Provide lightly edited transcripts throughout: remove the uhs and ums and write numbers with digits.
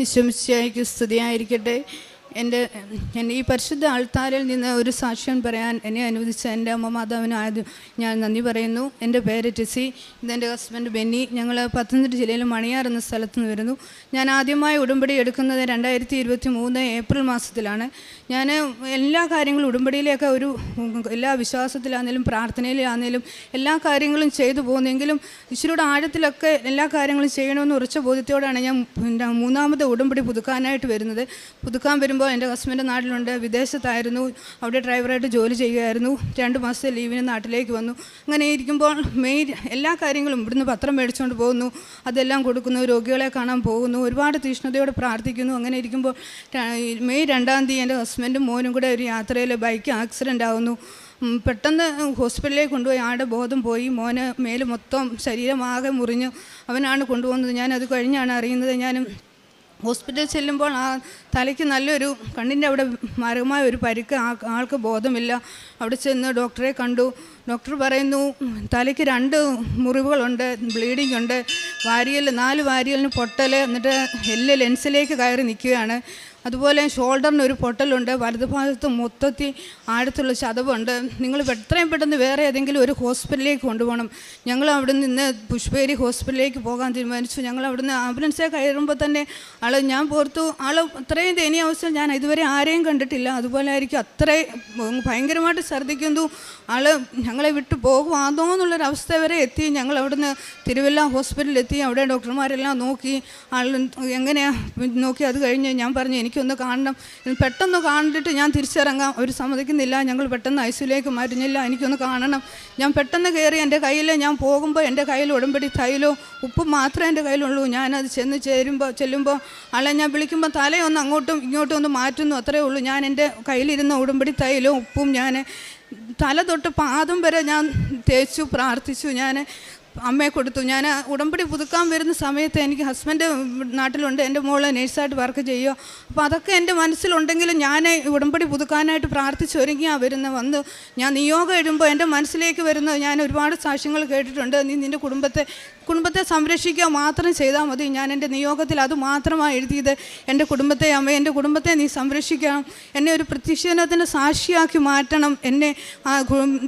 ഈശോമിശിഹായ്ക്ക് സ്തുതിയായിരിക്കട്ടെ. എൻ്റെ ഈ പരിശുദ്ധ ആൾത്താരിൽ നിന്ന് ഒരു സാക്ഷ്യം പറയാൻ എന്നെ അനുവദിച്ച എൻ്റെ അമ്മ മാതാവിന് ഞാൻ നന്ദി പറയുന്നു. എൻ്റെ പേര് ടെസി, ഇതെൻ്റെ ഹസ്ബൻഡ് ബെന്നി. ഞങ്ങൾ പത്തനംതിട്ട ജില്ലയിൽ മണിയാർ എന്ന സ്ഥലത്ത് നിന്ന് വരുന്നു. ഞാൻ ആദ്യമായി ഉടമ്പടി എടുക്കുന്നത് 2023 ഏപ്രിൽ മാസത്തിലാണ്. ഞാൻ എല്ലാ കാര്യങ്ങളും ഉടമ്പടിയിലേക്ക് എല്ലാ വിശ്വാസത്തിലാണെങ്കിലും പ്രാർത്ഥനയിലാണെങ്കിലും എല്ലാ കാര്യങ്ങളും ചെയ്തു പോകുന്നെങ്കിലും ഈശ്വരയുടെ ആഴത്തിലൊക്കെ എല്ലാ കാര്യങ്ങളും ചെയ്യണമെന്ന് ഉറച്ച ബോധ്യത്തോടാണ് ഞാൻ മൂന്നാമത്തെ ഉടമ്പടി പുതുക്കാനായിട്ട് വരുന്നത്. പുതുക്കാൻ വരുമ്പോൾ എൻ്റെ ഹസ്ബൻഡ് നാട്ടിലുണ്ട്, വിദേശത്തായിരുന്നു, അവിടെ ഡ്രൈവറായിട്ട് ജോലി ചെയ്യുകയായിരുന്നു. 2 മാസത്തെ ലീവിന് നാട്ടിലേക്ക് വന്നു. അങ്ങനെ ഇരിക്കുമ്പോൾ എല്ലാ കാര്യങ്ങളും ഇവിടുന്ന് പത്രം മേടിച്ചുകൊണ്ട് പോകുന്നു, അതെല്ലാം കൊടുക്കുന്നു, രോഗികളെ കാണാൻ പോകുന്നു, ഒരുപാട് തീഷ്ണതയോടെ പ്രാർത്ഥിക്കുന്നു. അങ്ങനെ ഇരിക്കുമ്പോൾ മെയ് 2-ാം തീയതി എൻ്റെ ഹസ്ബൻഡും മോനും കൂടെ ഒരു യാത്രയിൽ ബൈക്ക് ആക്സിഡൻ്റ് ആവുന്നു. പെട്ടെന്ന് ഹോസ്പിറ്റലിലേക്ക് കൊണ്ടുപോയി ആടെ ബോധം പോയി. മോന് മേല് മൊത്തം ശരീരമാകെ മുറിഞ്ഞു. അവനാണ് കൊണ്ടുപോകുന്നത്. ഞാനത് കഴിഞ്ഞാണ് അറിയുന്നത്. ഞാനും ഹോസ്പിറ്റലിൽ ചെല്ലുമ്പോൾ ആ തലയ്ക്ക് നല്ലൊരു കണ്ണിൻ്റെ അവിടെ മാരകമായ ഒരു പരിക്ക്, ആൾക്ക് ബോധമില്ല. അവിടെ ചെന്ന് ഡോക്ടറെ കണ്ടു. ഡോക്ടർ പറയുന്നു തലയ്ക്ക് 2 മുറിവുകളുണ്ട്, ബ്ലീഡിംഗ് ഉണ്ട്, 4 വാരിയലിന് പൊട്ടൽ, എന്നിട്ട് ലെൻസിലേക്ക് കയറി നിൽക്കുകയാണ്. അതുപോലെ ഷോൾഡറിന് ഒരു പൊട്ടലുണ്ട്, വലതുഭാഗത്ത് മൊത്തത്തിൽ ആഴത്തുള്ള ചതവുണ്ട്. നിങ്ങൾ എത്രയും പെട്ടെന്ന് വേറെ ഏതെങ്കിലും ഒരു ഹോസ്പിറ്റലിലേക്ക് കൊണ്ടുപോകണം. ഞങ്ങൾ അവിടെ നിന്ന് പുഷ്പേരി ഹോസ്പിറ്റലിലേക്ക് പോകാൻ തീരുമാനിച്ചു. ഞങ്ങൾ അവിടുന്ന് ആംബുലൻസിൽ കയറുമ്പോൾ തന്നെ ഞാൻ ഓർത്തു അത്രയും ദയനീയ അവസ്ഥ ഞാൻ ഇതുവരെ ആരെയും കണ്ടിട്ടില്ല. അതുപോലെ ആയിരിക്കും, അത്രയും ഭയങ്കരമായിട്ട് ഛർദ്ദിക്കുന്നു. ഞങ്ങളെ വിട്ടു പോകുവാന്നോ എന്നുള്ളൊരവസ്ഥ വരെ എത്തി. ഞങ്ങൾ അവിടുന്ന് തിരുവല്ല ഹോസ്പിറ്റലിലെത്തി. അവിടെ ഡോക്ടർമാരെല്ലാം നോക്കി, എങ്ങനെയാണ് നോക്കി. അത് കഴിഞ്ഞ് ഞാൻ പറഞ്ഞു എനിക്കൊന്ന് കാണണം, പെട്ടെന്ന് കണ്ടിട്ട് ഞാൻ തിരിച്ചിറങ്ങാം. അവർ സമ്മതിക്കുന്നില്ല. ഞങ്ങൾ പെട്ടെന്ന് ഐസിയുലേക്ക് മാറ്റുന്നില്ല, എനിക്കൊന്ന് കാണണം. ഞാൻ പെട്ടെന്ന് കയറി. എൻ്റെ കയ്യിൽ ഞാൻ പോകുമ്പോൾ എൻ്റെ കയ്യിൽ ഉടമ്പടി തൈലോ ഉപ്പും മാത്രമേ എൻ്റെ കയ്യിലുള്ളൂ. ഞാനത് ചെല്ലുമ്പോൾ ഞാൻ വിളിക്കുമ്പോൾ തലയൊന്ന് അങ്ങോട്ടും ഇങ്ങോട്ടും ഒന്ന് മാറ്റുന്നു, അത്രയേ ഉള്ളൂ. ഞാൻ എൻ്റെ കയ്യിലിരുന്ന ഉടമ്പടി തൈലോ ഉപ്പും ഞാൻ തല തൊട്ട് പാദം വരെ ഞാൻ തേച്ചു പ്രാർത്ഥിച്ചു. ഞാൻ അമ്മയെ കൊടുത്തു. ഞാൻ ഉടമ്പടി പുതുക്കാൻ വരുന്ന സമയത്ത് എനിക്ക് ഹസ്ബൻഡ് നാട്ടിലുണ്ട്, എൻ്റെ മോള് നേഴ്സായിട്ട് വർക്ക് ചെയ്യുക. അപ്പോൾ അതൊക്കെ എൻ്റെ മനസ്സിലുണ്ടെങ്കിലും ഞാൻ ഉടമ്പടി പുതുക്കാനായിട്ട് പ്രാർത്ഥിച്ചൊരുങ്ങിയാണ് വന്ന് ഞാൻ നിയോഗം എഴുതുമ്പോൾ എൻ്റെ മനസ്സിലേക്ക് വരുന്നത്, ഞാൻ ഒരുപാട് സാക്ഷ്യങ്ങൾ കേട്ടിട്ടുണ്ട്, നീ നിൻ്റെ കുടുംബത്തെ സംരക്ഷിക്കുക മാത്രം ചെയ്താൽ മതി. ഞാൻ എൻ്റെ നിയോഗത്തിൽ അത് മാത്രമാണ് എഴുതിയത്. എൻ്റെ കുടുംബത്തെ അമ്മ, എൻ്റെ കുടുംബത്തെ നീ സംരക്ഷിക്കണം, എന്നെ ഒരു പ്രത്യക്ഷീകരണത്തിന് സാക്ഷിയാക്കി മാറ്റണം, എന്നെ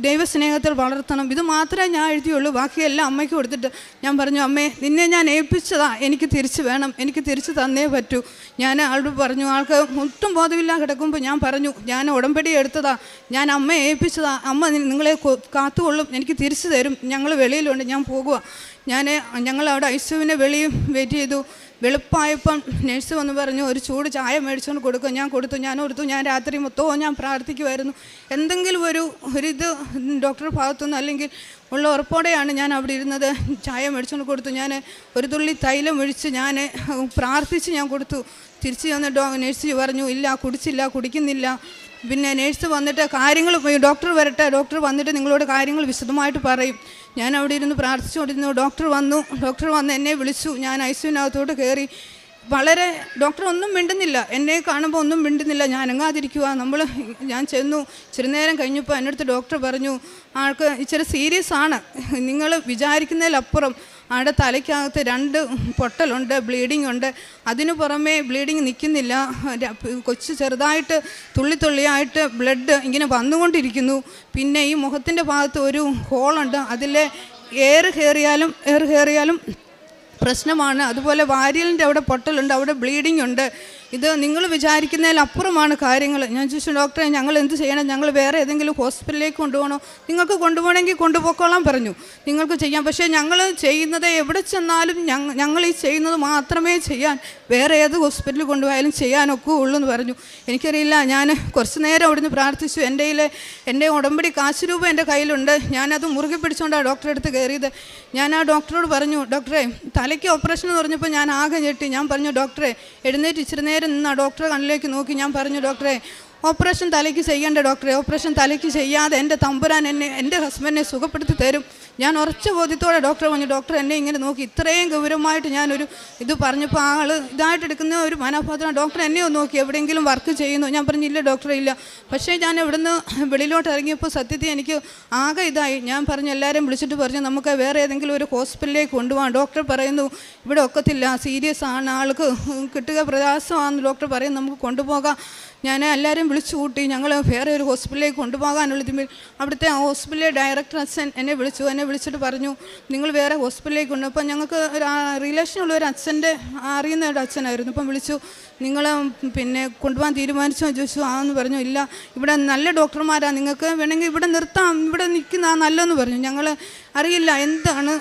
ദൈവസ്നേഹത്തിൽ വളർത്തണം. ഇത് മാത്രമേ ഞാൻ എഴുതിയുള്ളൂ. ബാക്കിയെല്ലാം അമ്മയ്ക്ക് കൊടുത്തിട്ട് ഞാൻ പറഞ്ഞു, അമ്മേ നിന്നെ ഞാൻ ഏൽപ്പിച്ചതാ, എനിക്ക് തിരിച്ച് വേണം, എനിക്ക് തിരിച്ച് തന്നേ പറ്റൂ. ഞാൻ ആളോട് പറഞ്ഞു, ആൾക്ക് ഒട്ടും ബോധമില്ല കിടക്കുമ്പോൾ ഞാൻ പറഞ്ഞു, ഞാൻ ഉടമ്പടി എടുത്തതാ, ഞാൻ അമ്മയെ ഏൽപ്പിച്ചതാ, അമ്മ നിങ്ങളെ കാത്തുകൊള്ളും, എനിക്ക് തിരിച്ചു തരും, ഞങ്ങൾ വെളിയിലുണ്ട്, ഞാൻ പോകുക. ഞങ്ങളവിടെ ഐസിയുവിനെ വെളിയും വെയിറ്റ് ചെയ്തു. വെളുപ്പായപ്പം നഴ്സ് വന്ന് പറഞ്ഞു ഒരു ചൂട് ചായ മേടിച്ചുകൊണ്ട് കൊടുക്കും. ഞാൻ കൊടുത്തു. ഞാൻ രാത്രി മൊത്തവും ഞാൻ പ്രാർത്ഥിക്കുമായിരുന്നു. എന്തെങ്കിലും ഒരിത് ഡോക്ടറുടെ ഭാഗത്തുനിന്ന് അല്ലെങ്കിൽ ഉള്ള ഉറപ്പോടെയാണ് ഞാൻ അവിടെ ഇരുന്നത്. ചായ മേടിച്ചുകൊണ്ട് കൊടുത്തു. ഞാൻ ഒരു തുള്ളി തൈലം ഒഴിച്ച് ഞാൻ പ്രാർത്ഥിച്ച് ഞാൻ കൊടുത്തു. തിരിച്ച് വന്ന് നഴ്സ് പറഞ്ഞു, ഇല്ല കുടിക്കുന്നില്ല. പിന്നെ നേഴ്സ് വന്നിട്ട് ഡോക്ടർ വരട്ടെ, ഡോക്ടർ വന്നിട്ട് നിങ്ങളോട് കാര്യങ്ങൾ വിശദമായിട്ട് പറയും. ഞാൻ അവിടെ ഇരുന്ന് പ്രാർത്ഥിച്ചുകൊണ്ടിരുന്നു. ഡോക്ടർ വന്ന് എന്നെ വിളിച്ചു. ഞാൻ ഐസിയുവിനകത്തോട്ട് കയറി. ഡോക്ടർ ഒന്നും മിണ്ടുന്നില്ല, എന്നെ കാണുമ്പോൾ ഒന്നും മിണ്ടുന്നില്ല. ഞാൻ അനങ്ങാതിരിക്കുക. ഞാൻ ചെന്നു. ഇച്ചിരി നേരം കഴിഞ്ഞപ്പോൾ എൻ്റെ അടുത്ത് ഡോക്ടർ പറഞ്ഞു, ആൾക്ക് ഇച്ചിരി സീരിയസ് ആണ്, നിങ്ങൾ വിചാരിക്കുന്നതിലപ്പുറം ആടെ തലയ്ക്കകത്ത് 2 പൊട്ടലുണ്ട്, ബ്ലീഡിംഗ് ഉണ്ട്. അതിനു പുറമേ ബ്ലീഡിങ് നിൽക്കുന്നില്ല, ചെറുതായിട്ട് തുള്ളിയായിട്ട് ബ്ലഡ് ഇങ്ങനെ വന്നുകൊണ്ടിരിക്കുന്നു. പിന്നെ ഈ മുഖത്തിൻ്റെ ഭാഗത്ത് ഒരു ഹോളുണ്ട്, അതിൽ എയർ കയറിയാലും പ്രശ്നമാണ്. അതുപോലെ വാരിയലിൻ്റെ അവിടെ പൊട്ടലുണ്ട്, അവിടെ ബ്ലീഡിംഗ് ഉണ്ട്. ഇത് നിങ്ങൾ വിചാരിക്കുന്നതിലപ്പുറമാണ് കാര്യങ്ങൾ. ഞാൻ ചോദിച്ചു, ഡോക്ടറെ ഞങ്ങൾ എന്ത് ചെയ്യണം, ഞങ്ങൾ വേറെ ഏതെങ്കിലും ഹോസ്പിറ്റലിലേക്ക് കൊണ്ടുപോകണോ? നിങ്ങൾക്ക് കൊണ്ടുപോകണമെങ്കിൽ കൊണ്ടുപോയിക്കോളാൻ പറഞ്ഞു, നിങ്ങൾക്ക് ചെയ്യാം. പക്ഷേ ഞങ്ങൾ ചെയ്യുന്നത് എവിടെ ചെന്നാലും ഞങ്ങൾ ഈ ചെയ്യുന്നത് മാത്രമേ വേറെ ഏത് ഹോസ്പിറ്റലിൽ കൊണ്ടുപോയാലും ചെയ്യാനൊക്കെ ഉള്ളൂ എന്ന് പറഞ്ഞു. എനിക്കറിയില്ല. ഞാൻ കുറച്ച് നേരം അവിടുന്ന് പ്രാർത്ഥിച്ചു. എൻ്റെ ഉടമ്പടി കാശ് രൂപ എൻ്റെ കയ്യിലുണ്ട്. ഞാനത് മുറുകെ പിടിച്ചുകൊണ്ടാണ് ഡോക്ടറെ അടുത്ത് കയറിയത്. ഞാൻ ആ ഡോക്ടറോട് പറഞ്ഞു, ഡോക്ടറെ തലയ്ക്ക് ഓപ്പറേഷൻ എന്ന് പറഞ്ഞപ്പോൾ ഞാൻ ആകെ ഞെട്ടി. ഞാൻ പറഞ്ഞു, ഡോക്ടറെ എഴുന്നേറ്റ് ഇച്ചിരി നേരം നിന്ന് ആ ഡോക്ടറെ കണ്ണിലേക്ക് നോക്കി ഞാൻ പറഞ്ഞു, ഡോക്ടറെ ഓപ്പറേഷൻ തലയ്ക്ക് ചെയ്യേണ്ട ഡോക്ടറെ, ഓപ്പറേഷൻ തലയ്ക്ക് ചെയ്യാതെ എൻ്റെ തമ്പുരാൻ എൻ്റെ ഹസ്ബൻഡിനെ സുഖപ്പെടുത്തി തരും. ഞാൻ ഉറച്ച ബോധ്യത്തോടെ ഡോക്ടറെ പറഞ്ഞു. ഡോക്ടർ എന്നെ ഇങ്ങനെ നോക്കി, ഇത്രയും ഗൗരവമായിട്ട് ഞാനൊരു ഇത് പറഞ്ഞപ്പോൾ ആൾ ഇതായിട്ട് എടുക്കുന്ന ഒരു മനോഭാവത്തിലാണ്. ഡോക്ടർ എന്നെ ഒന്ന് നോക്കി, എവിടെയെങ്കിലും വർക്ക് ചെയ്യുന്നു? ഞാൻ പറഞ്ഞില്ല ഡോക്ടറെ, ഇല്ല. പക്ഷേ ഞാൻ ഇവിടുന്ന് വെളിയിലോട്ട് ഇറങ്ങിയപ്പോൾ സത്യത്തിൽ എനിക്ക് ആകെ ഇതായി. ഞാൻ പറഞ്ഞു, എല്ലാവരെയും വിളിച്ചിട്ട് പറഞ്ഞു നമുക്ക് വേറെ ഏതെങ്കിലും ഒരു ഹോസ്പിറ്റലിലേക്ക് കൊണ്ടുപോകാം. ഡോക്ടർ പറയുന്നു ഇവിടെ ഒക്കത്തില്ല, സീരിയസ് ആണ്, ആൾക്ക് കിട്ടുക പ്രയാസമാണെന്ന് ഡോക്ടർ പറയും, നമുക്ക് കൊണ്ടുപോകാം. ഞാൻ എല്ലാവരും വിളിച്ചു കൂട്ടി, ഞങ്ങൾ വേറെ ഒരു ഹോസ്പിറ്റലിലേക്ക് കൊണ്ടുപോകാനുള്ളതിൽ അവിടുത്തെ ആ ഹോസ്പിറ്റലിലെ ഡയറക്ടർ അച്ഛൻ എന്നെ വിളിച്ചിട്ട് പറഞ്ഞു നിങ്ങൾ വേറെ ഹോസ്പിറ്റലിലേക്ക് കൊണ്ട്. അപ്പം ഞങ്ങൾക്ക് ഒരു റിലേഷനുള്ള ഒരു അച്ഛൻ്റെ അറിയുന്ന ഒരു അച്ഛനായിരുന്നു. അപ്പം വിളിച്ചു, നിങ്ങൾ പിന്നെ കൊണ്ടുപോകാൻ തീരുമാനിച്ചോ ചോദിച്ചു. ആന്ന് പറഞ്ഞു, ഇല്ല ഇവിടെ നല്ല ഡോക്ടർമാരാണ്, നിങ്ങൾക്ക് വേണമെങ്കിൽ ഇവിടെ നിർത്താം, ഇവിടെ നിൽക്കുന്ന നല്ലതെന്ന് പറഞ്ഞു. ഞങ്ങൾ അറിയില്ല എന്താണ്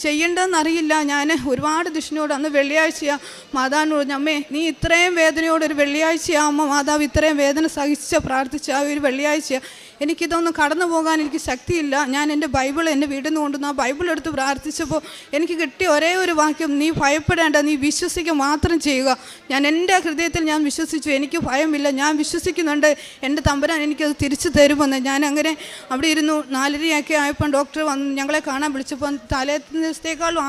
ചെയ്യേണ്ടതെന്ന് അറിയില്ല. ഞാൻ ഒരുപാട് ദിഷ്ണയോട് അന്ന് വെള്ളിയാഴ്ചയാണ് മാതാവിനോട്, അമ്മേ നീ ഇത്രയും വേദനയോട് ഒരു വെള്ളിയാഴ്ചയാകുമ്പോൾ മാതാവ് ഇത്രയും വേദന സഹിച്ച് പ്രാർത്ഥിച്ച ആ ഒരു വെള്ളിയാഴ്ച എനിക്കിതൊന്നും കടന്നു പോകാൻ എനിക്ക് ശക്തിയില്ല. ഞാൻ എൻ്റെ ബൈബിൾ എൻ്റെ വീട്ടിൽ നിന്ന് കൊണ്ടുവന്ന് ആ ബൈബിൾ എടുത്ത് പ്രാർത്ഥിച്ചപ്പോൾ എനിക്ക് കിട്ടിയ ഒരേ ഒരു വാക്യം, നീ ഭയപ്പെടേണ്ട, നീ വിശ്വസിക്കുക മാത്രം ചെയ്യുക. ഞാൻ എൻ്റെ ഹൃദയത്തിൽ ഞാൻ വിശ്വസിച്ചു, എനിക്ക് ഭയമില്ല, ഞാൻ വിശ്വസിക്കുന്നുണ്ട് എൻ്റെ തമ്പുരാൻ എനിക്കത് തിരിച്ചു തരുമെന്ന്. ഞാൻ അങ്ങനെ അവിടെ ഇരുന്നു. 4:30 ആയപ്പോൾ ഡോക്ടർ വന്ന് ഞങ്ങളെ കാണാൻ വിളിച്ചപ്പോൾ തലേ ദിവസത്തേക്കാളും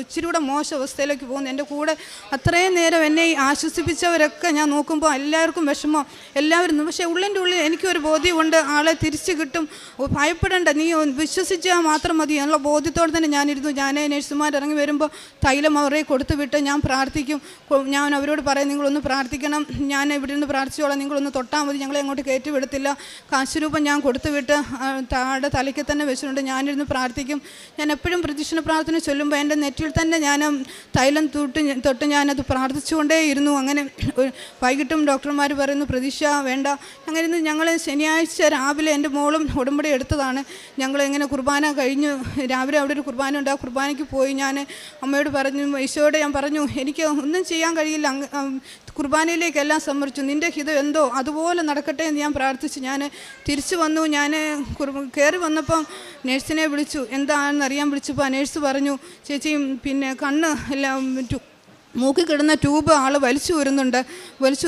ഇച്ചിരി കൂടെ മോശം അവസ്ഥയിലേക്ക് പോകുന്നു. എൻ്റെ കൂടെ അത്രയും നേരം എന്നെ ആശ്വസിപ്പിച്ചവരൊക്കെ ഞാൻ നോക്കുമ്പോൾ എല്ലാവർക്കും വിഷമം, എല്ലാവരും. പക്ഷേ ഉള്ളിൻ്റെ ഉള്ളിൽ എനിക്കൊരു ബോധ്യമുണ്ട്, ആളെ തിരിച്ചു കിട്ടും, ഭയപ്പെടേണ്ട, നീ വിശ്വസിച്ചാൽ മാത്രം മതി എന്നുള്ള ബോധ്യത്തോടെ തന്നെ ഞാനിരുന്നു. ഞാൻ നഴ്സുമാർ ഇറങ്ങി വരുമ്പോൾ തൈലം അവരെ കൊടുത്തു വിട്ട് ഞാൻ പ്രാർത്ഥിക്കും. ഞാൻ അവരോട് പറയും, നിങ്ങളൊന്ന് പ്രാർത്ഥിക്കണം, ഞാൻ ഇവിടെ നിന്ന് പ്രാർത്ഥിച്ചോളാം, നിങ്ങളൊന്ന് തൊട്ടാൽ മതി, ഞങ്ങളെ അങ്ങോട്ട് കയറ്റി വിടത്തില്ല. കാശ് രൂപം ഞാൻ കൊടുത്തു വിട്ട് താഴെ തലയ്ക്ക് തന്നെ വെച്ചിട്ടുണ്ട്. ഞാനിരുന്ന് പ്രാർത്ഥിക്കും. ഞാൻ എപ്പോഴും പ്രദക്ഷിണ പ്രാർത്ഥന ചൊല്ലുമ്പോൾ എൻ്റെ നെറ്റിൽ തന്നെ ഞാൻ തൈലം തൊട്ട് ഞാനത് പ്രാർത്ഥിച്ചുകൊണ്ടേ ഇരുന്നു. അങ്ങനെ വൈകിട്ടും ഡോക്ടർമാർ പറയുന്നു പ്രതീക്ഷ വേണ്ട. അങ്ങനെ ഇരുന്ന് ഞങ്ങൾ ശനിയാഴ്ച രാവിലെ എൻ്റെ മോളും ഉടമ്പടി എടുത്തതാണ്. ഞങ്ങൾ ഇങ്ങനെ കുർബാന കഴിഞ്ഞു, രാവിലെ അവിടെ ഒരു കുർബാന ഉണ്ട്, ആ കുർബാനയ്ക്ക് പോയി. ഞാൻ അമ്മയോട് പറഞ്ഞു, ഈശോയോട് ഞാൻ പറഞ്ഞു, എനിക്ക് ഒന്നും ചെയ്യാൻ കഴിയില്ല, കുർബാനയിലേക്കെല്ലാം സമർപ്പിച്ചു, നിൻ്റെ ഹിതം എന്തോ അതുപോലെ നടക്കട്ടെ എന്ന് ഞാൻ പ്രാർത്ഥിച്ചു. ഞാൻ തിരിച്ചു വന്നു. ഞാൻ കയറി വന്നപ്പം നേഴ്സിനെ വിളിച്ചു, എന്താണെന്നറിയാൻ വിളിച്ചപ്പോൾ ആ നേഴ്സ് പറഞ്ഞു, ചേച്ചി പിന്നെ കണ്ണ് എല്ലാം മൂക്കി കിടന്ന ട്യൂബ് ആൾ വലിച്ചു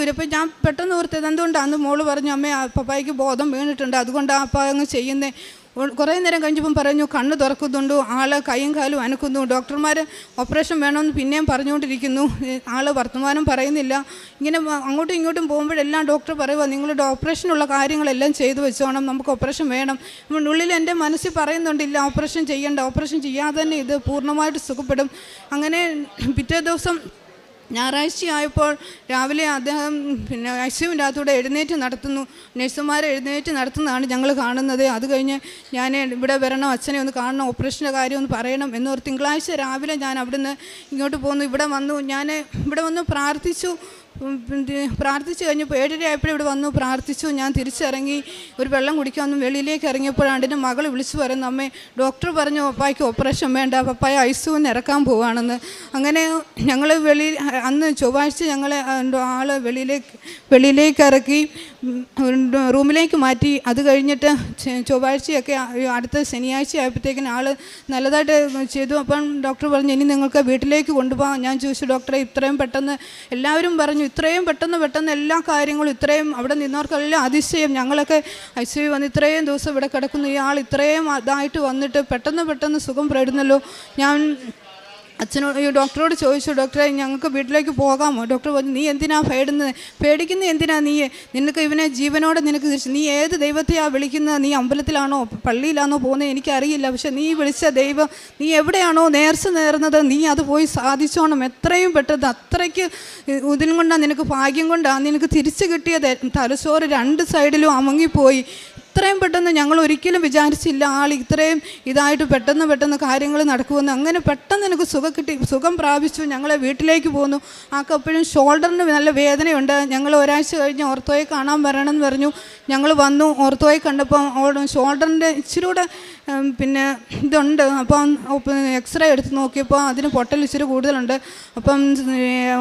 ഊരപ്പോൾ ഞാൻ പെട്ടെന്ന് ഓർത്തത് എന്തുകൊണ്ടാണ്. അന്ന് മോള് പറഞ്ഞു, അമ്മേ പപ്പായ്ക്ക് ബോധം വീണിട്ടുണ്ട്, അതുകൊണ്ട് ആ അപ്പ അങ്ങ് ചെയ്യുന്നേ. കുറേ നേരം കഴിഞ്ഞപ്പം പറഞ്ഞു കണ്ണ് തുറക്കുന്നുണ്ട്, ആൾ കൈയും കാലും അനക്കുന്നു. ഡോക്ടർമാർ ഓപ്പറേഷൻ വേണമെന്ന് പിന്നെയും പറഞ്ഞുകൊണ്ടിരിക്കുന്നു. ആൾ വർത്തമാനം പറയുന്നില്ല. ഇങ്ങനെ അങ്ങോട്ടും ഇങ്ങോട്ടും പോകുമ്പോഴെല്ലാം ഡോക്ടർ പറയുക, നിങ്ങളുടെ ഓപ്പറേഷനുള്ള കാര്യങ്ങളെല്ലാം ചെയ്തു വെച്ചോണം, നമുക്ക് ഓപ്പറേഷൻ വേണം. ഉള്ളിൽ എൻ്റെ മനസ്സിൽ പറയുന്നുണ്ടില്ല, ഓപ്പറേഷൻ ചെയ്യേണ്ട, ഓപ്പറേഷൻ ചെയ്യാതെ തന്നെ ഇത് പൂർണ്ണമായിട്ട് സുഖപ്പെടും. അങ്ങനെ പിറ്റേ ദിവസം ഞായറാഴ്ചയായപ്പോൾ രാവിലെ അദ്ദേഹം പിന്നെ ഐസിയുവിൻ്റെ അകത്തൂടെ എഴുന്നേറ്റ് നടത്തുന്നു. നഴ്സുമാരെ എഴുന്നേറ്റ് നടത്തുന്നതാണ് ഞങ്ങൾ കാണുന്നത്. അത് കഴിഞ്ഞ് ഞാൻ ഇവിടെ വരണം, അച്ഛനെ ഒന്ന് കാണണം, ഓപ്പറേഷൻ്റെ കാര്യം ഒന്ന് പറയണം എന്നൊരു തിങ്കളാഴ്ച രാവിലെ ഞാൻ അവിടുന്ന് ഇങ്ങോട്ട് പോന്നു. ഇവിടെ വന്നു പ്രാർത്ഥിച്ചു കഴിഞ്ഞപ്പോൾ 7:30 ആയപ്പോഴും ഇവിടെ വന്നു പ്രാർത്ഥിച്ചു. ഞാൻ തിരിച്ചിറങ്ങി ഒരു വെള്ളം കുടിക്കാൻ വെളിയിലേക്ക് ഇറങ്ങിയപ്പോഴാണ് എൻ്റെ മകൾ വിളിച്ചു പറയുന്നു, അമ്മേ ഡോക്ടർ പറഞ്ഞു പപ്പായ്ക്ക് ഓപ്പറേഷൻ വേണ്ട, പപ്പായ ഐസിയുവിന് ഇറക്കാൻ പോവാണെന്ന്. അങ്ങനെ ഞങ്ങൾ അന്ന് ചൊവ്വാഴ്ച ഞങ്ങളെ ആൾ വെളിയിലേക്ക് ഇറക്കി റൂമിലേക്ക് മാറ്റി. അത് കഴിഞ്ഞിട്ട് ചൊവ്വാഴ്ചയൊക്കെ അടുത്ത ശനിയാഴ്ച ആയപ്പോഴത്തേക്കിന് ആൾ നല്ലതായിട്ട് ചെയ്തു. അപ്പം ഡോക്ടർ പറഞ്ഞു ഇനി നിങ്ങൾക്ക് വീട്ടിലേക്ക് കൊണ്ടുപോകാം. ഞാൻ ചോദിച്ചു, ഡോക്ടറെ ഇത്രയും പെട്ടെന്ന് എല്ലാവരും പറഞ്ഞു ഇത്രയും പെട്ടെന്ന് എല്ലാ കാര്യങ്ങളും ഇത്രയും അവിടെ നിന്നവർക്കെല്ലാം അതിശയം. ഞങ്ങളൊക്കെ ഐസിയു വന്ന് ഇത്രയും ദിവസം ഇവിടെ കിടക്കുന്നു, ഈ ആൾ ഇത്രയും ഇതായിട്ട് വന്നിട്ട് പെട്ടെന്ന് സുഖം പെടുന്നല്ലോ. ഞാൻ ഈ ഡോക്ടറോട് ചോദിച്ചു, ഡോക്ടറെ ഞങ്ങൾക്ക് വീട്ടിലേക്ക് പോകാമോ? ഡോക്ടർ പറഞ്ഞു, നീ എന്തിനാ പേടിക്കുന്നത് എന്തിനാ? നിനക്ക് ഇവനെ ജീവനോടെ നിനക്ക് തിരിച്ചു, നീ ഏത് ദൈവത്തെയാണ് വിളിക്കുന്നത്? നീ അമ്പലത്തിലാണോ പള്ളിയിലാണോ പോകുന്നത് എനിക്കറിയില്ല, പക്ഷെ നീ വിളിച്ച ദൈവം, നീ എവിടെയാണോ നേർന്നത് നീ അത് പോയി സാധിച്ചോണം എത്രയും പെട്ടെന്ന്. അത്രയ്ക്ക് ഇതിനും കൊണ്ടാണ് നിനക്ക് ഭാഗ്യം കൊണ്ടാണ് നിനക്ക് തിരിച്ചു കിട്ടിയത്. തലച്ചോറ് 2 സൈഡിലും അമങ്ങിപ്പോയി. ഇത്രയും പെട്ടെന്ന് ഞങ്ങൾ ഒരിക്കലും വിചാരിച്ചില്ല ആൾ ഇത്രയും ഇതായിട്ട് പെട്ടെന്ന് കാര്യങ്ങൾ നടക്കുമെന്ന്. അങ്ങനെ പെട്ടെന്ന് എനിക്ക് സുഖം പ്രാപിച്ചു. ഞങ്ങളെ വീട്ടിലേക്ക് പോന്നു. ആക്കപ്പോഴും ഷോൾഡറിന് നല്ല വേദനയുണ്ട്. ഞങ്ങൾ ഒരാഴ്ച കഴിഞ്ഞ് ഓർത്തോയെ കാണാൻ വരണമെന്ന് പറഞ്ഞു. ഞങ്ങൾ വന്നു. ഓർത്തോയെ കണ്ടപ്പം ഷോൾഡറിൻ്റെ ഇച്ചിരി കൂടെ പിന്നെ ഇതുണ്ട്. അപ്പം എക്സ്റേ എടുത്ത് നോക്കിയപ്പോൾ അതിന് പൊട്ടൽ ഇച്ചിരി കൂടുതലുണ്ട്. അപ്പം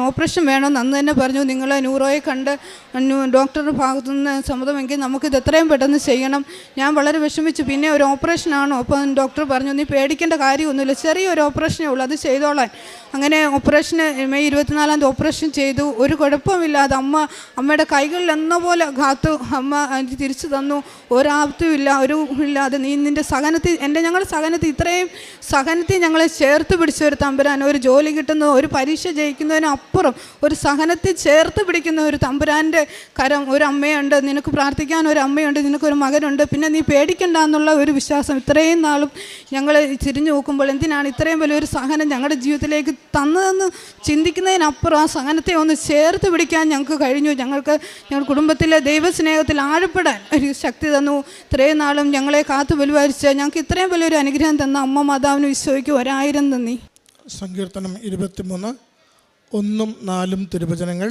ഓപ്പറേഷൻ വേണമെന്ന് അന്ന് തന്നെ പറഞ്ഞു. നിങ്ങൾ ന്യൂറോയെ കണ്ട് ഡോക്ടറുടെ ഭാഗത്തുനിന്ന് സമ്മതമെങ്കിൽ നമുക്കിത് എത്രയും പെട്ടെന്ന് ചെയ്യണം, ചെയ്യണം. ഞാൻ വളരെ വിഷമിച്ചു. പിന്നെ ഒരു ഓപ്പറേഷനാണോ? അപ്പോൾ ഡോക്ടർ പറഞ്ഞു, നീ പേടിക്കേണ്ട കാര്യമൊന്നുമില്ല, ചെറിയൊരു ഓപ്പറേഷനേ ഉള്ളൂ, അത് ചെയ്തോളാൻ. അങ്ങനെ ഓപ്പറേഷന് മെയ് 24 ഓപ്പറേഷൻ ചെയ്തു. ഒരു കുഴപ്പമില്ലാതെ അമ്മയുടെ കൈകളിൽ എന്ന പോലെ കാത്തു അമ്മ തിരിച്ചു തന്നു. ഒരാപത്തും ഇല്ല, ഒരു ഇല്ലാതെ. നീ നിൻ്റെ സഹനത്തിൽ, ഞങ്ങളുടെ സഹനത്തിൽ, ഇത്രയും സഹനത്തിൽ ഞങ്ങളെ ചേർത്ത് പിടിച്ച ഒരു തമ്പുരാൻ, ഒരു ജോലി കിട്ടുന്ന, ഒരു പരീക്ഷ ജയിക്കുന്നതിനപ്പുറം ഒരു സഹനത്തിൽ ചേർത്ത് പിടിക്കുന്ന ഒരു തമ്പുരാൻ്റെ കരം. ഒരു അമ്മയുണ്ട്, നിനക്ക് പ്രാർത്ഥിക്കാൻ ഒരു അമ്മയുണ്ട്, നിനക്കൊരു മകനുണ്ട്, പിന്നെ നീ പേടിക്കണ്ട എന്നുള്ള ഒരു വിശ്വാസം. ഇത്രയും നാളും ഞങ്ങൾ തിരിഞ്ഞു നോക്കുമ്പോൾ എന്തിനാണ് ഇത്രയും വലിയൊരു സഹനം ഞങ്ങളുടെ ജീവിതത്തിലേക്ക് തന്നതെന്ന് ചിന്തിക്കുന്നതിനപ്പുറം ആ സഹനത്തെ ഒന്ന് ചേർത്ത് പിടിക്കാൻ ഞങ്ങൾക്ക് കഴിഞ്ഞു. ഞങ്ങളുടെ കുടുംബത്തിലെ ദൈവസ്നേഹത്തിൽ ആഴപ്പെടാൻ ഒരു ശക്തി തന്നു. ഇത്രയും നാളും ഞങ്ങളെ കാത്തു പരിപാലിച്ച് ഞങ്ങൾക്ക് ഇത്രയും വലിയൊരു അനുഗ്രഹം തന്ന അമ്മ മാതാവിന് ഈശോയ്ക്ക് 1000 നന്ദി. സങ്കീർത്തനം 23 1, 4 തിരുവചനങ്ങൾ.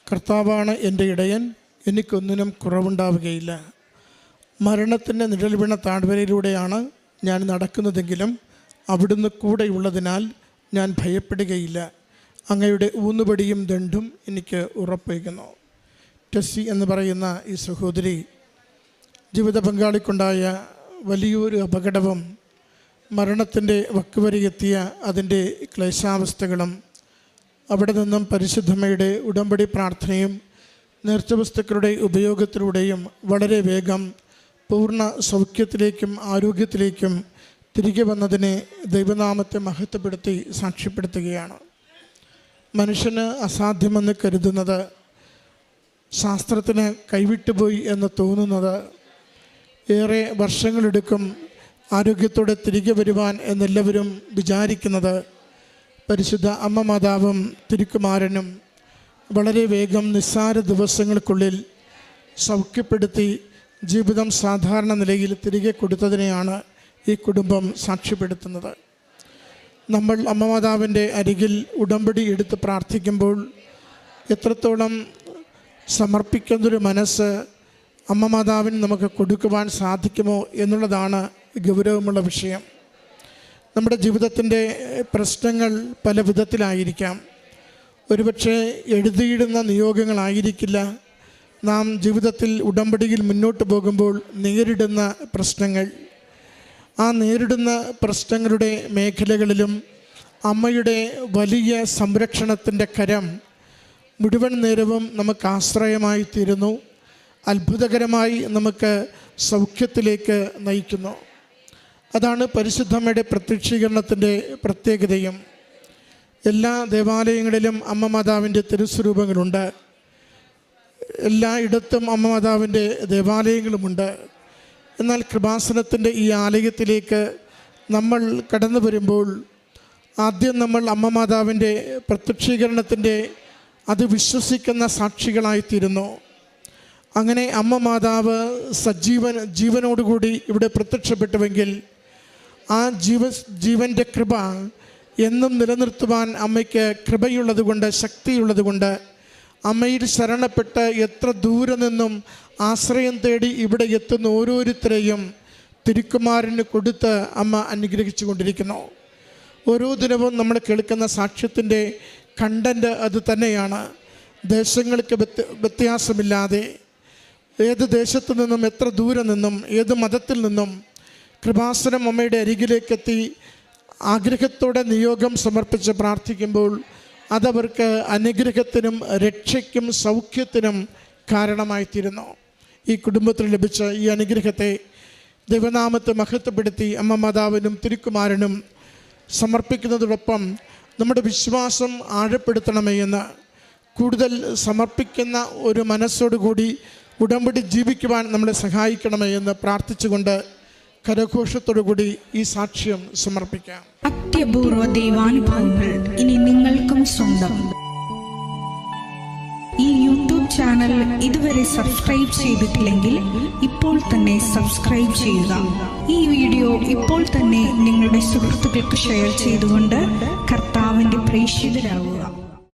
കർത്താവാണ് എൻ്റെ ഇടയൻ, എനിക്കൊന്നിനും കുറവുണ്ടാവുകയില്ല. മരണത്തിൻ്റെ നിഴൽ വീണ താഴ്വരയിലൂടെയാണ് ഞാൻ നടക്കുന്നതെങ്കിലും അവിടുന്ന് കൂടെയുള്ളതിനാൽ ഞാൻ ഭയപ്പെടുകയില്ല. അങ്ങയുടെ ഊന്നുപടിയും ദണ്ഡും എനിക്ക് ഉറപ്പേകുന്നു. ടെസ്സി എന്ന് പറയുന്ന ഈ സഹോദരി ജീവിത പങ്കാളിക്കുണ്ടായ വലിയൊരു അപകടവും മരണത്തിൻ്റെ വക്കുവരെയെത്തിയ അതിൻ്റെ ക്ലേശാവസ്ഥകളും അവിടെ നിന്നും പരിശുദ്ധമ്മയുടെ ഉടമ്പടി പ്രാർത്ഥനയും നേർച്ചവസ്തുക്കളുടെ ഉപയോഗത്തിലൂടെയും വളരെ വേഗം പൂർണ്ണ സൗഖ്യത്തിലേക്കും ആരോഗ്യത്തിലേക്കും തിരികെ വന്നതിനെ ദൈവനാമത്തെ മഹത്വപ്പെടുത്തി സാക്ഷ്യപ്പെടുത്തുകയാണ്. മനുഷ്യന് അസാധ്യമെന്ന് കരുതുന്നത്, ശാസ്ത്രത്തിന് കൈവിട്ടുപോയി എന്ന് തോന്നുന്നത്, ഏറെ വർഷങ്ങളെടുക്കും ആരോഗ്യത്തോടെ തിരികെ വരുവാൻ എന്നെല്ലാവരും വിചാരിക്കുന്നത്, പരിശുദ്ധ അമ്മ മാതാവും തിരുക്കുമാരനും വളരെ വേഗം നിസ്സാര ദിവസങ്ങൾക്കുള്ളിൽ സൗഖ്യപ്പെടുത്തി ജീവിതം സാധാരണ നിലയിൽ തിരികെ കൊടുത്തതിനെയാണ് ഈ കുടുംബം സാക്ഷ്യപ്പെടുത്തുന്നത്. നമ്മൾ അമ്മ മാതാവിൻ്റെ അരികിൽ ഉടമ്പടി എടുത്ത് പ്രാർത്ഥിക്കുമ്പോൾ എത്രത്തോളം സമർപ്പിക്കുന്നൊരു മനസ്സ് അമ്മ മാതാവിന് നമുക്ക് കൊടുക്കുവാൻ സാധിക്കുമോ എന്നുള്ളതാണ് ഗൗരവമുള്ള വിഷയം. നമ്മുടെ ജീവിതത്തിൻ്റെ പ്രശ്നങ്ങൾ പല വിധത്തിലായിരിക്കാം. ഒരുപക്ഷെ എഴുതിയിടുന്ന നിയോഗങ്ങളായിരിക്കില്ല നാം ജീവിതത്തിൽ ഉടമ്പടിയിൽ മുന്നോട്ട് പോകുമ്പോൾ നേരിടുന്ന പ്രശ്നങ്ങൾ. ആ നേരിടുന്ന പ്രശ്നങ്ങളുടെ മേഖലകളിലും അമ്മയുടെ വലിയ സംരക്ഷണത്തിൻ്റെ കരം മുഴുവൻ നേരവും നമുക്ക് ആശ്രയമായി തീരുന്നു. അത്ഭുതകരമായി നമുക്ക് സൗഖ്യത്തിലേക്ക് നയിക്കുന്നു. അതാണ് പരിശുദ്ധമ്മയുടെ പ്രത്യക്ഷീകരണത്തിൻ്റെ പ്രത്യേകതയും. എല്ലാ ദേവാലയങ്ങളിലും അമ്മ മാതാവിൻ്റെ തിരുസ്വരൂപങ്ങളുണ്ട്. എല്ലായിടത്തും അമ്മ മാതാവിൻ്റെ ദേവാലയങ്ങളുമുണ്ട്. എന്നാൽ കൃപാസനത്തിൻ്റെ ഈ ആലയത്തിലേക്ക് നമ്മൾ കടന്നു വരുമ്പോൾ ആദ്യം നമ്മൾ അമ്മ മാതാവിൻ്റെ പ്രത്യക്ഷീകരണത്തിൻ്റെ അത് വിശ്വസിക്കുന്ന സാക്ഷികളായിത്തീരുന്നു. അങ്ങനെ അമ്മ മാതാവ് ജീവനോടുകൂടി ഇവിടെ പ്രത്യക്ഷപ്പെട്ടുവെങ്കിൽ ആ ജീവൻ്റെ കൃപ എന്നും നിലനിർത്തുവാൻ അമ്മയ്ക്ക് കൃപയുള്ളതുകൊണ്ട്, ശക്തിയുള്ളതുകൊണ്ട് അമ്മയിൽ ശരണപ്പെട്ട് എത്ര ദൂരെ നിന്നും ആശ്രയം തേടി ഇവിടെ എത്തുന്ന ഓരോരുത്തരെയും തിരുക്കുമാരന് കൊടുത്ത് അമ്മ അനുഗ്രഹിച്ചു കൊണ്ടിരിക്കുന്നു. ഓരോ ദിനവും നമ്മൾ കേൾക്കുന്ന സാക്ഷ്യത്തിൻ്റെ കണ്ടന്റ് അത് തന്നെയാണ്. ദേശങ്ങൾക്ക് വ്യത്യാസമില്ലാതെ ഏത് ദേശത്തു നിന്നും, എത്ര ദൂരെ നിന്നും, ഏത് മതത്തിൽ നിന്നും കൃപാസനം അമ്മയുടെ അരികിലേക്കെത്തി ആഗ്രഹത്തോടെ നിയോഗം സമർപ്പിച്ച് പ്രാർത്ഥിക്കുമ്പോൾ അതവർക്ക് അനുഗ്രഹത്തിനും രക്ഷയ്ക്കും സൗഖ്യത്തിനും കാരണമായിത്തീരുന്നു. ഈ കുടുംബത്തിൽ ലഭിച്ച ഈ അനുഗ്രഹത്തെ ദൈവനാമത്തെ മഹത്വപ്പെടുത്തി അമ്മ മാതാവിനും തിരുക്കുമാരനും സമർപ്പിക്കുന്നതോടൊപ്പം നമ്മുടെ വിശ്വാസം ആഴപ്പെടുത്തണമേ എന്ന്, കൂടുതൽ സമർപ്പിക്കുന്ന ഒരു മനസ്സോടുകൂടി ഉടമ്പടി ജീവിക്കുവാൻ നമ്മളെ സഹായിക്കണമേ എന്ന് പ്രാർത്ഥിച്ചുകൊണ്ട് കരഘോഷത്തോടുകൂടി ഈ സാക്ഷ്യം സമർപ്പിക്കാം. അത്യപൂർവ ദൈവാനുഭവങ്ങൾ ഇനി നിങ്ങൾക്കും സ്വന്തം. ഈ യൂട്യൂബ് ചാനൽ ഇതുവരെ സബ്സ്ക്രൈബ് ചെയ്തിട്ടില്ലെങ്കിൽ ഇപ്പോൾ തന്നെ സബ്സ്ക്രൈബ് ചെയ്യുക. ഈ വീഡിയോ ഇപ്പോൾ തന്നെ നിങ്ങളുടെ സുഹൃത്തുക്കൾക്ക് ഷെയർ ചെയ്തുകൊണ്ട് കർത്താവിൻ്റെ പ്രേക്ഷിതരാകുക.